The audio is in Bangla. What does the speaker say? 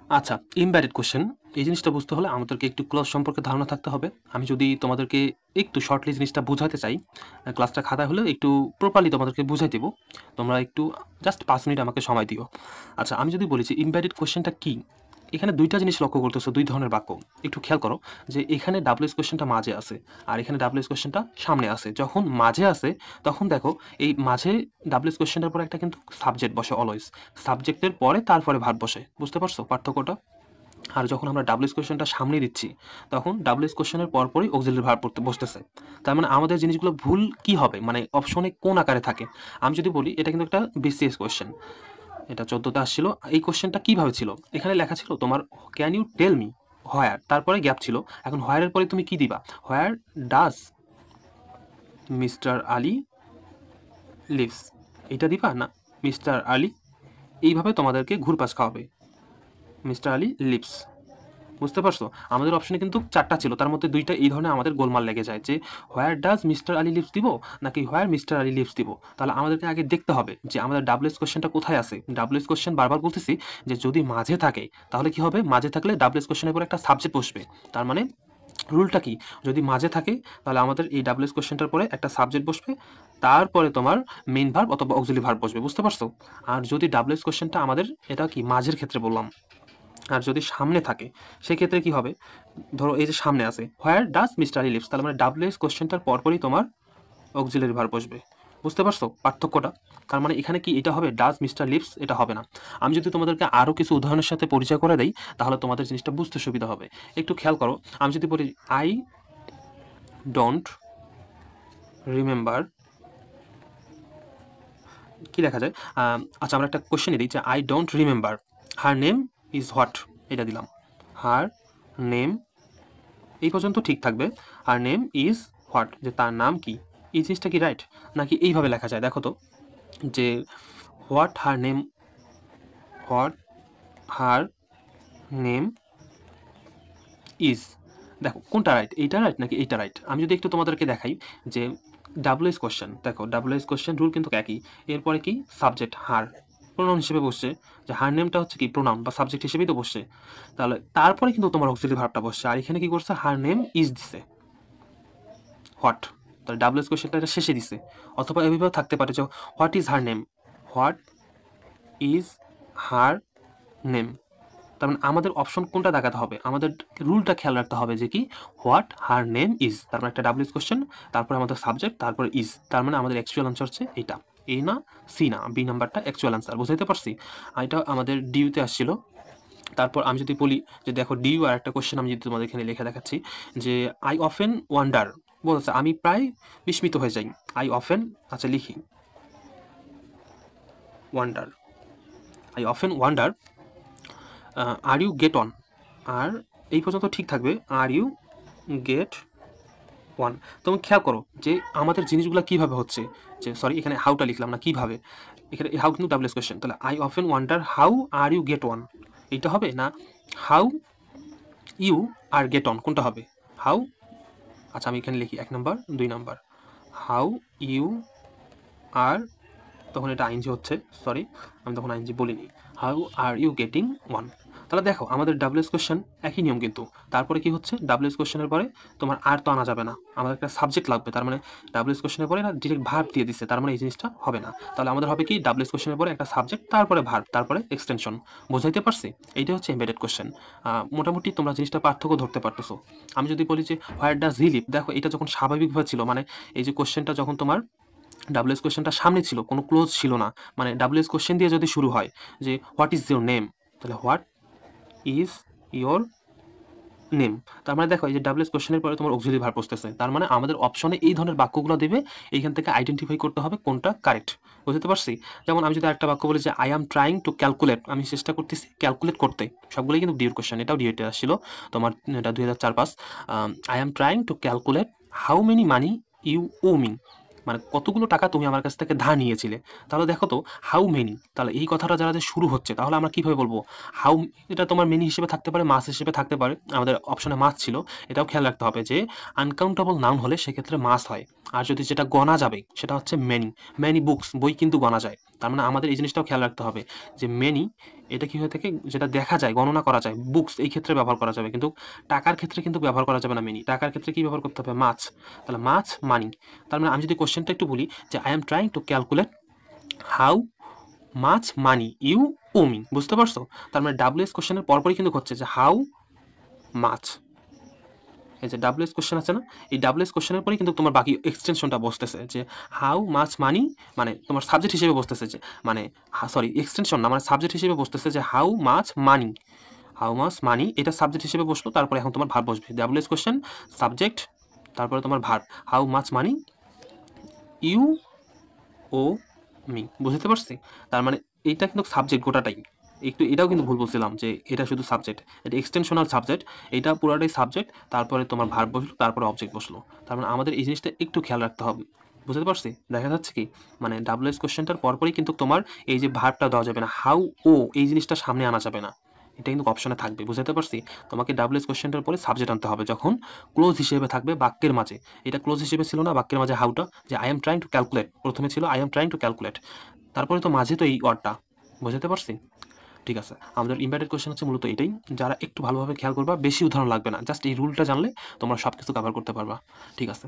আচ্ছা, ইমবেডেড কোয়েশ্চেন এই জিনিসটা বুঝতে হলে আমাদেরকে একটু ক্লজ সম্পর্কে ধারণা থাকতে হবে। আমি যদি তোমাদেরকে একটু শর্টলি জিনিসটা বুঝাতে চাই, ক্লাসটা খাতায় হলেও একটু প্রপারলি তোমাদেরকে বুঝাই দেব। তোমরা একটু জাস্ট ৫ মিনিট আমাকে সময় দিও। আচ্ছা, আমি যদি বলি যে ইমবেডেড কোয়েশ্চেনটা কী? এখানে ২ টা জিনিস লক্ষ্য করতেছো, ২ ধরনের বাক্য। একটু খেয়াল করো যে এখানে ডাব্লিউএস কোয়েশ্চেনটা মাঝে আছে আর এখানে ডাব্লিউএস কোয়েশ্চেনটা সামনে আছে। যখন মাঝে আছে তখন দেখো এই মাঝে ডাব্লিউএস কোয়েশ্চেনটার পরে একটা কিন্তু সাবজেক্ট বসে অলওয়েজ। সাবজেক্টের পরে তারপরে ভার্ব বসে। বুঝতে পারছো পার্থক্যটা? আর যখন আমরা ডাব্লিউএস কোয়েশ্চেনটা সামনে দিচ্ছি তখন ডাব্লিউএস কোয়েশ্চেনের পরপরই অক্সিলারি ভার্ব বসতেছে। তার মানে আমাদের জিনিসগুলো ভুল কি হবে, মানে অপশনে কোন আকারে থাকে। আমি যদি বলি এটা কিন্তু একটা বিসিএস কোয়েশ্চেন, এটা 14তে আসছিল। এই কোয়েশ্চেনটা কিভাবে ছিল? এখানে লেখা ছিল তোমার can you tell me where, তারপরে গ্যাপ ছিল। এখন হোয়ারের পরে তুমি কি দিবা? Where does mister Ali lives, এইটা দিবা না মিস্টার আলী। এইভাবে তোমাদেরকে ঘুরপাস খাওয়াবে, মিস্টার আলী লিভস। বুঝতে পারছো? আমাদের অপশনে কিন্তু 4টা ছিল, তার মধ্যে 2টা এই ধরনের আমাদের গোলমাল লেগে যায় যে where does mister Ali lives দিব নাকি হোয়ার মিস্টার আলী লিভস দিব। তাহলে আমাদেরকে আগে দেখতে হবে যে আমাদের ডাব্লিউএস কোশ্চেনটা কোথায় আছে। ডাব্লিউএস কোশ্চেন বারবার বলতেছি যে যদি মাঝে থাকে তাহলে কি হবে? মাঝে থাকলে ডাব্লিউএস কোশ্চেনের পরে একটা সাবজেক্ট বসবে। তার মানে রুলটা কি? যদি মাঝে থাকে তাহলে আমাদের এই ডাব্লিউএস কোশ্চেনটার পরে একটা সাবজেক্ট বসবে, তারপরে তোমার মেইন ভার্ব অথবা অক্সিলারি ভার্ব বসবে। বুঝতে পারছো? আর যদি ডাব্লিউএস কোশ্চেনটা আমাদের, এটা কি মাঝের ক্ষেত্রে বললাম, আর যদি সামনে থাকে সেক্ষেত্রে কি হবে? ধরো এই যে সামনে আছে where does mister Ali lives, তাহলে মানে ডাব্লিউএস কোশ্চেনটার পরপরই তোমার অক্সিলারি ভার্ব বসবে। বুঝতে পারছো পার্থক্যটা? তার মানে এখানে কি এটা হবে ডাজ মিস্টার লিভস? এটা হবে না। আমি যদি তোমাদেরকে আরও কিছু উদাহরণের সাথে পরিচয় করে দেই তাহলে তোমাদের জিনিসটা বুঝতে সুবিধা হবে। একটু খেয়াল করো, আমি যদি বলি আই ডোন্ট রিমেম্বার, কি লেখা যায়? আচ্ছা, আমরা একটা কোশ্চেন দিই যে I don't remember her name is what, এটা দিলাম। হার নেম এই পর্যন্ত ঠিক থাকবে। হার নেম ইজ হোয়াট, যে তার নাম কি। এই জিনিসটা কি রাইট? নাকি এইভাবে লেখা যায়? দেখো তো যে what her name, what her name is. দেখো কোনটা রাইট? এইটা রাইট নাকি এইটা রাইট? আমি যদি একটু তোমাদেরকে দেখাই যে ডাব্লিউএস কোশ্চেন, দেখো ডাব্লিউএস কোশ্চেন রুল কিন্তু একই। এরপরে কি সাবজেক্ট হার প্রোনাউন হিসেবে বসছে, যে হার নেমটা হচ্ছে কি প্রোনাউন বা সাবজেক্ট হিসেবেই তো বসছে। তাহলে তারপরে কিন্তু তোমার অক্সিলারি ভার্বটা বসছে, আর এখানে কি করছে? হার নেম ইজ দিছে হোয়াট, তাহলে ডাব্লিউএস কোশ্চেনটা এটা শেষে দিছে। অথবা এভাবেও থাকতে পারে যে what is her name, what is her name. তার মানে আমাদের অপশন কোনটা দেখাতে হবে? আমাদের রুলটা খেয়াল রাখতে হবে যে কি হোয়াট হার নেম ইজ, তার মানে একটা ডাব্লিউএস কোশ্চেন, তারপরে আমাদের সাবজেক্ট, তারপরে ইজ। তার মানে আমাদের অ্যাকচুয়াল আনসার হচ্ছে এটা, এ না সি না, বি নাম্বারটা অ্যাকচুয়াল আনসার। বুঝতে পারছি? এটা আমাদের ডিউতে আসছিল। তারপর আমি যদি বলি যে দেখো ডিউ আর একটা কোশ্চেন আমি যদি তোমাদের এখানে লিখে দেখাচ্ছি যে আই অফেন ওয়ান্ডার, বলছে আমি প্রায় বিস্মিত হয়ে যাই। আই অফেন, আচ্ছা লিখি wonder, I often wonder are you get on, আর এই পর্যন্ত ঠিক থাকবে। Are you get one. তুমি খেয়াল করো যে আমাদের জিনিসগুলো কীভাবে হচ্ছে, যে সরি এখানে হাউটা লিখলাম না, কীভাবে। এখানে হাউ কিন্তু ডাব্লিউএস কোয়েশ্চেন, তাহলে I often wonder how are you get on, এইটা হবে না how you are get on, কোনটা হবে? হাউ, আচ্ছা আমি এখানে লিখি 1 number 2 number, how you are, তখন এটা আইনজি হচ্ছে, সরি আমি তখন আইনজি বলিনি, how are you getting on. তাহলে দেখো আমাদের ডাব্লিউএস কোশ্চেন একই নিয়ম কিন্তু। তারপরে কি হচ্ছে? ডাব্লিউএস কোশ্চেনের পরে তোমার আর তো আনা যাবে না, আমাদের একটা সাবজেক্ট লাগবে। তার মানে ডাব্লিউএস কোশ্চেনের পরে না ডিরেক্ট ভার্ব দিয়ে দিচ্ছে, তার মানে এই জিনিসটা হবে না। তাহলে আমাদের হবে কি ডাব্লিউএস কোশ্চেনের পরে একটা সাবজেক্ট, তারপরে ভার্ব, তারপরে এক্সটেনশন। বুঝাইতে পারছি? এইটা হচ্ছে এমবেডেড কোশ্চেন। মোটামুটি তোমরা জিনিসটা পার্থক্য ধরতে পারতেছো। আমি যদি বলি যে হোয়ার ডাজ হি লিভ, দেখো এটা যখন স্বাভাবিকভাবে ছিল, মানে এই যে কোশ্চেনটা যখন তোমার ডাব্লিউএস কোশ্চেনটা সামনে ছিল, কোনো ক্লোজ ছিল না, মানে ডাব্লিউএস কোশ্চেন দিয়ে যদি শুরু হয় যে হোয়াট ইজ ইউর নেম, তাহলে হোয়াট ইজ ইয়োর নেম। তার মানে দেখো এই যে ডাব্লিউএস কোশ্চেনের পরে তোমার অক্সিলারি ভার্ব বসতেছে, তার মানে আমাদের অপশনে এই ধরনের বাক্যগুলো দেবে। এইখান থেকে আইডেন্টিফাই করতে হবে কোনটা কারেক্ট। বুঝতে পারছি? যেমন আমি যদি একটা বাক্য বলি যে I am trying to calculate, আমি চেষ্টা করতেছি ক্যালকুলেট করতে, সবগুলোই কিন্তু ডিউর কোশ্চেন, এটাও ডিউতে আসছিল তোমার, এটা 2004-5। I am trying to calculate how many money you owe me, মানে কতগুলো টাকা তুমি আমার কাছ থেকে ধার নিয়েছিলে। তাহলে দেখো তো হাউ মেনি, তাহলে এই কথাটা যারা যে শুরু হচ্ছে তাহলে আমরা কীভাবে বলবো? হাউ, এটা তোমার মেনি হিসেবে থাকতে পারে, মাস হিসেবে থাকতে পারে। আমাদের অপশনে মাস ছিল, এটাও খেয়াল রাখতে হবে যে আনকাউন্টেবল নাউন হলে সেক্ষেত্রে মাস হয়। আর যদি যেটা গণা যাবে সেটা হচ্ছে ম্যানি। ম্যানি বুকস, বই কিন্তু গণা যায়। তার মানে আমাদের এই জিনিসটাও খেয়াল রাখতে হবে যে ম্যানি এটা কি হয়ে থাকে, যেটা দেখা যায়, গণনা করা যায়, বুকস এই ক্ষেত্রে ব্যবহার করা যাবে, কিন্তু টাকার ক্ষেত্রে কিন্তু ব্যবহার করা যাবে না ম্যানি। টাকার ক্ষেত্রে কি ব্যবহার করতে হবে? মাছ। তাহলে মাছ মানি। তার মানে আমি যদি কোশ্চেনটা একটু বলি যে I am trying to calculate how much money you owe me, বুঝতে পারছো? তার মানে ডাব্লিউএস কোশ্চেনের পরপরই কিন্তু হচ্ছে যে হাউ মাছ, এই যে ডাব্লিউএস কোশ্চেন আছে না, এই ডাব্লিউএস কোশ্চেনের পরেই কিন্তু তোমার বাকি এক্সটেনশনটা বসতেছে যে হাউ মাছ মানি, মানে তোমার সাবজেক্ট হিসেবে বসতেছে যে মানে সরি এক্সটেনশন না, মানে সাবজেক্ট হিসেবে বসতেছে যে how much money. How much মানি এটা সাবজেক্ট হিসেবে বসলো, তারপরে এখন তোমার ভার্ব বসবে। ডাব্লিউএস কোশ্চেন সাবজেক্ট, তারপরে তোমার verb how much money you owe me, বুঝতে পারছি? তার মানে এইটা কিন্তু সাবজেক্ট গোটাটাই। একটু এটাও কিন্তু ভুল বলছিলাম যে এটা শুধু সাবজেক্ট, এটা এক্সটেনশনাল সাবজেক্ট, এটা পুরোটাই সাবজেক্ট, তারপরে তোমার ভার্ব বসলো, তারপরে অবজেক্ট বসলো। তার মানে আমাদের এই জিনিসটা একটু খেয়াল রাখতে হবে, বুঝতে পারছি? দেখা যাচ্ছে কি মানে ডাব্লিউএস কোশ্চেনটার পরপরই কিন্তু তোমার এই যে ভার্বটা দেওয়া যাবে না, হাউ ও এই জিনিসটা সামনে আনা যাবে না, এটা কিন্তু অপশনে থাকবে, বুঝতে পারছি? তোমাকে ডাব্লিউএস কোশ্চেনটার পরে সাবজেক্ট আনতে হবে যখন ক্লোজ হিসেবে থাকবে বাক্যের মাঝে। এটা ক্লোজ হিসেবে ছিল না বাক্যের মাঝে, হাউটা যে I am trying to calculate, প্রথমে ছিল I am trying to calculate, তারপরে তো মাঝে তো এই ওয়ার্ডটা, বুঝতে পারছি? ঠিক আছে, আমাদের ইম্পর্টেন্ট কোয়েশ্চেন হচ্ছে মূলত এটাই। যারা একটু ভালোভাবে খেয়াল করবা, বেশি উদাহরণ লাগবে না, জাস্ট এই রুলটা জানলে তোমরা সব কিছু কভার করতে পারবা। ঠিক আছে।